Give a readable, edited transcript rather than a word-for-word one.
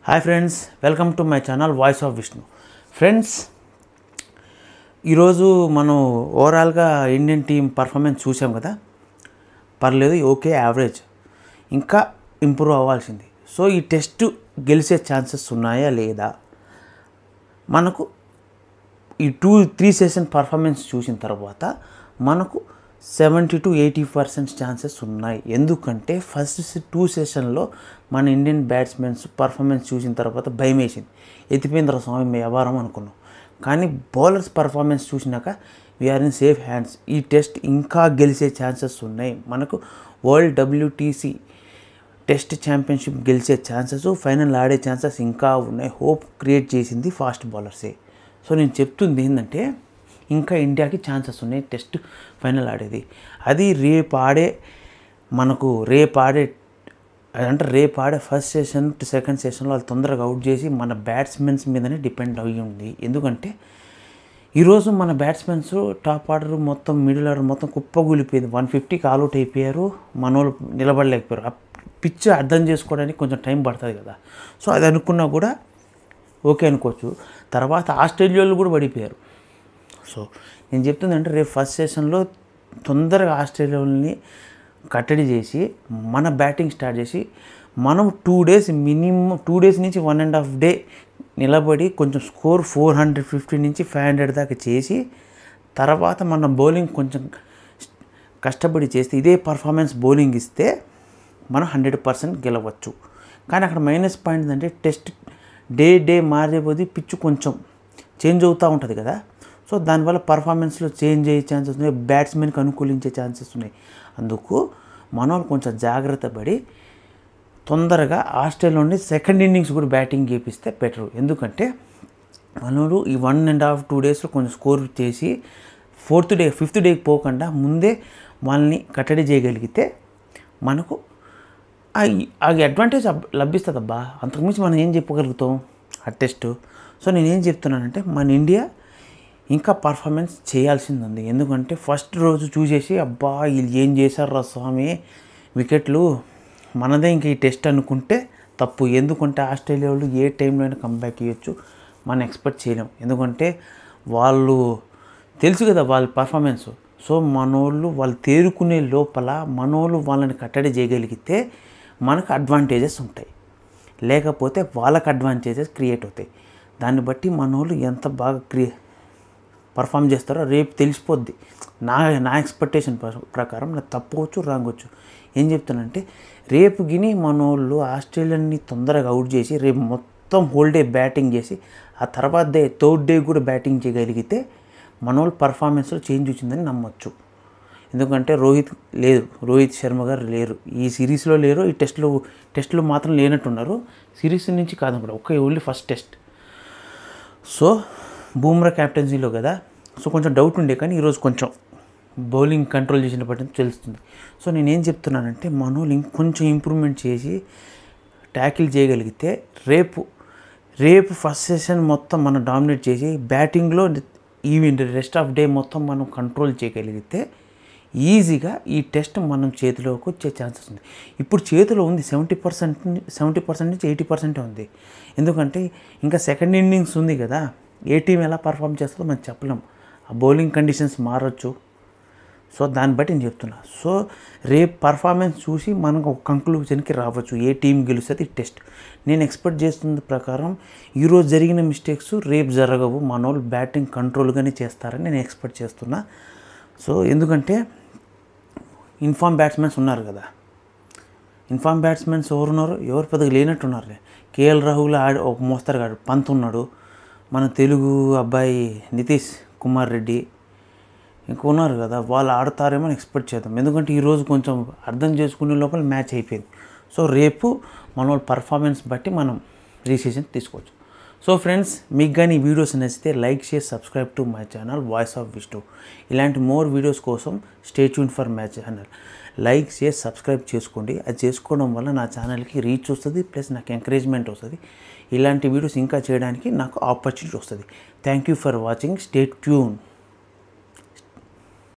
Hi friends, welcome to my channel voice of Vishnu. Friends, ఈరోజు మనం ఓవరాల్గా ఇండియన్ టీం పర్ఫార్మెన్స్ చూసాం కదా. పర్లేదు, ఓకే, యావరేజ్, ఇంకా ఇంప్రూవ్ అవ్వాల్సింది. సో ఈ టెస్ట్ గెలిచే ఛాన్సెస్ ఉన్నాయా లేదా? మనకు ఈ 2-3 సెషన్ పర్ఫార్మెన్స్ చూసిన తర్వాత మనకు 70 to 80% ఛాన్సెస్ ఉన్నాయి. ఎందుకంటే ఫస్ట్ 2 సెషన్లో మన ఇండియన్ బ్యాట్స్మెన్స్ పర్ఫార్మెన్స్ చూసిన తర్వాత భయం వేసింది. ఎత్తిపోయింద్ర స్వామి వ్యవహారం అనుకున్నాం. కానీ బౌలర్స్ పర్ఫార్మెన్స్ చూసినాక వీఆర్ ఇన్ సేఫ్ హ్యాండ్స్. ఈ టెస్ట్ ఇంకా గెలిచే ఛాన్సెస్ ఉన్నాయి. మనకు వరల్డ్ WTC టెస్ట్ ఛాంపియన్షిప్ గెలిచే ఛాన్సెస్, ఫైనల్ ఆడే ఛాన్సెస్ ఇంకా ఉన్నాయి. హోప్ క్రియేట్ చేసింది ఫాస్ట్ బౌలర్సే. సో నేను చెప్తుంది ఏంటంటే, ఇంకా ఇండియాకి ఛాన్సెస్ ఉన్నాయి టెస్ట్ ఫైనల్ ఆడేది. అది రేపు ఆడే ఫస్ట్ సెషన్ టు సెకండ్ సెషన్లో వాళ్ళు తొందరగా అవుట్ చేసి మన బ్యాట్స్మెన్స్ మీదనే డిపెండ్ అయ్యి ఉంది. ఎందుకంటే ఈరోజు మన బ్యాట్స్మెన్స్ టాప్ ఆర్డర్ మొత్తం, మిడిల్ ఆర్డర్ మొత్తం కుప్పగూలిపోయింది. 150కి ఆల్అవుట్ అయిపోయారు. మనోళ్ళు నిలబడలేకపోయారు. ఆ పిచ్ అర్థం చేసుకోవడానికి కొంచెం టైం పడుతుంది కదా. సో అది అనుకున్నా కూడా ఓకే అనుకోవచ్చు. తర్వాత ఆస్ట్రేలియాలో కూడా పడిపోయారు. సో నేను చెప్తుందంటే, రేపు ఫస్ట్ సెషన్లో తొందరగా ఆస్ట్రేలియాని కట్టడి చేసి మన బ్యాటింగ్ స్టార్ట్ చేసి మనం 2 డేస్ మినిమం 2 డేస్ నుంచి 1.5 డే నిలబడి కొంచెం స్కోర్ 450 నుంచి 500 దాకా చేసి తర్వాత మన బౌలింగ్ కొంచెం కష్టపడి చేస్తే ఇదే పర్ఫార్మెన్స్ బౌలింగ్ ఇస్తే మనం 100% గెలవచ్చు. కానీ అక్కడ మైనస్ పాయింట్ ఏంటంటే, టెస్ట్ డే మారే పోతే పిచ్చు కొంచెం చేంజ్ అవుతూ ఉంటుంది కదా. సో దానివల్ల పర్ఫార్మెన్స్లో చేంజ్ అయ్యే ఛాన్సెస్ ఉన్నాయి. బ్యాట్స్మెన్కి అనుకూలించే ఛాన్సెస్ ఉన్నాయి. అందుకు మనోళ్ళు కొంచెం జాగ్రత్త పడి తొందరగా ఆస్ట్రేలియాలోని సెకండ్ ఇన్నింగ్స్ కూడా బ్యాటింగ్ చేపిస్తే బెటరు. ఎందుకంటే మనోళ్ళు ఈ 1.5-2 డేస్లో కొంచెం స్కోర్ చేసి 5th డేకి పోకుండా ముందే వాళ్ళని కట్టడి చేయగలిగితే మనకు ఆ అడ్వాంటేజ్ లభిస్తుంది. అబ్బా, అంతకుమించి మనం ఏం చెప్పగలుగుతాం ఆ టెస్ట్. సో నేనేం చెప్తున్నానంటే, మన ఇండియా ఇంకా పర్ఫార్మెన్స్ చేయాల్సింది ఉంది. ఎందుకంటే ఫస్ట్ రోజు చూసేసి అబ్బా వీళ్ళు ఏం చేశారు స్వామి, వికెట్లు మనదే ఇంకా ఈ టెస్ట్ అనుకుంటే తప్పు. ఎందుకంటే ఆస్ట్రేలియా వాళ్ళు ఏ టైంలో అయినా కంబ్యాక్ ఇవ్వచ్చు, మనం ఎక్స్పెక్ట్ చేయలేం. ఎందుకంటే వాళ్ళు తెలుసు కదా వాళ్ళ పర్ఫార్మెన్స్. సో వాళ్ళు తేరుకునే లోపల మనోళ్ళు వాళ్ళని కట్టడి చేయగలిగితే మనకు అడ్వాంటేజెస్ ఉంటాయి. లేకపోతే వాళ్ళకి అడ్వాంటేజెస్ క్రియేట్ అవుతాయి. దాన్ని బట్టి మనోళ్ళు ఎంత బాగా పర్ఫామ్ చేస్తారో రేపు తెలిసిపోద్ది. నా ఎక్స్పెక్టేషన్ ప్రకారం నాకు తప్పవచ్చు, రాంగొచ్చు. ఏం చెప్తానంటే, రేపు గిని మనోళ్ళు ఆస్ట్రేలియాని తొందరగా అవుట్ చేసి రేపు మొత్తం హోల్ డే బ్యాటింగ్ చేసి ఆ తర్వాత థర్డ్ డే కూడా బ్యాటింగ్ చేయగలిగితే మనోళ్ళు పర్ఫార్మెన్స్లో చేంజ్ వచ్చిందని నమ్మొచ్చు. ఎందుకంటే రోహిత్ శర్మ గారు లేరు, ఈ సిరీస్లో లేరు, ఈ టెస్ట్లో మాత్రం లేనట్టున్నారు. సిరీస్ నుంచి కాదనుకుంటా, only first test. So Bumrah క్యాప్టెన్సీలో కదా. సో కొంచెం డౌట్ ఉండే, కానీ ఈరోజు కొంచెం బౌలింగ్ కంట్రోల్ చేసినప్పటి నుంచి తెలుస్తుంది. సో నేనేం చెప్తున్నానంటే, మనోళ్ళు ఇంకొంచెం ఇంప్రూవ్మెంట్ చేసి ట్యాకిల్ చేయగలిగితే రేపు ఫస్ట్ సెషన్ మొత్తం మనం డామినేట్ చేసి బ్యాటింగ్లో ఈవెన్ రెస్ట్ ఆఫ్ డే మొత్తం మనం కంట్రోల్ చేయగలిగితే ఈజీగా ఈ టెస్ట్ మనం చేతిలోకి వచ్చే ఛాన్సెస్ ఉంది. ఇప్పుడు చేతిలో ఉంది 70% నుంచి 80% ఉంది. ఎందుకంటే ఇంకా సెకండ్ ఇన్నింగ్స్ ఉంది కదా. ఏ టీం ఎలా పర్ఫామ్ చేస్తుందో మనం చెప్పలేం. ఆ బౌలింగ్ కండిషన్స్ మారచ్చు. సో దాన్ని బట్టి నేను చెప్తున్నా. సో రేపు పర్ఫార్మెన్స్ చూసి మనకు ఒక కంక్లూజన్కి రావచ్చు, ఏ టీం గెలుస్తుంది టెస్ట్. నేను ఎక్స్పెక్ట్ చేస్తున్న ప్రకారం ఈరోజు జరిగిన మిస్టేక్స్ రేపు జరగవు. మనోళ్ళు బ్యాటింగ్ కంట్రోల్గానే చేస్తారని నేను ఎక్స్పెక్ట్ చేస్తున్నా. సో ఎందుకంటే ఇన్ఫార్మ్ బ్యాట్స్మెన్స్ ఉన్నారు కదా. ఇన్ఫార్మ్ బ్యాట్స్మెన్స్ ఎవరు పెద్దగా లేనట్టున్నారు. కేఎల్ రాహుల్ ఒక మోస్తరు గాడు, పంత్ ఉన్నాడు, మన తెలుగు అబ్బాయి నితీష్ కుమార్ రెడ్డి ఇంకా ఉన్నారు కదా. వాళ్ళు ఆడతారేమో ఎక్స్పెక్ట్ చేద్దాం. ఎందుకంటే ఈరోజు కొంచెం అర్థం చేసుకునే లోపల మ్యాచ్ అయిపోయింది. సో రేపు మన పర్ఫార్మెన్స్ బట్టి మనం డిసిషన్ తీసుకోవచ్చు. సో ఫ్రెండ్స్, మీకు కానీ ఈ వీడియోస్ నచ్చితే like, share, subscribe to my channel voice of Vishnu. ఇలాంటి మోర్ వీడియోస్ కోసం stay tune for my channel. Like, share, subscribe చేసుకోండి. అది చేసుకోవడం వల్ల నా ఛానల్కి రీచ్ వస్తుంది, ప్లస్ నాకు ఎంకరేజ్మెంట్ వస్తుంది. ఇలాంటి వీడియోస్ ఇంకా చేయడానికి నాకు ఆపర్చునిటీ వస్తుంది. Thank you for watching. Stay tune.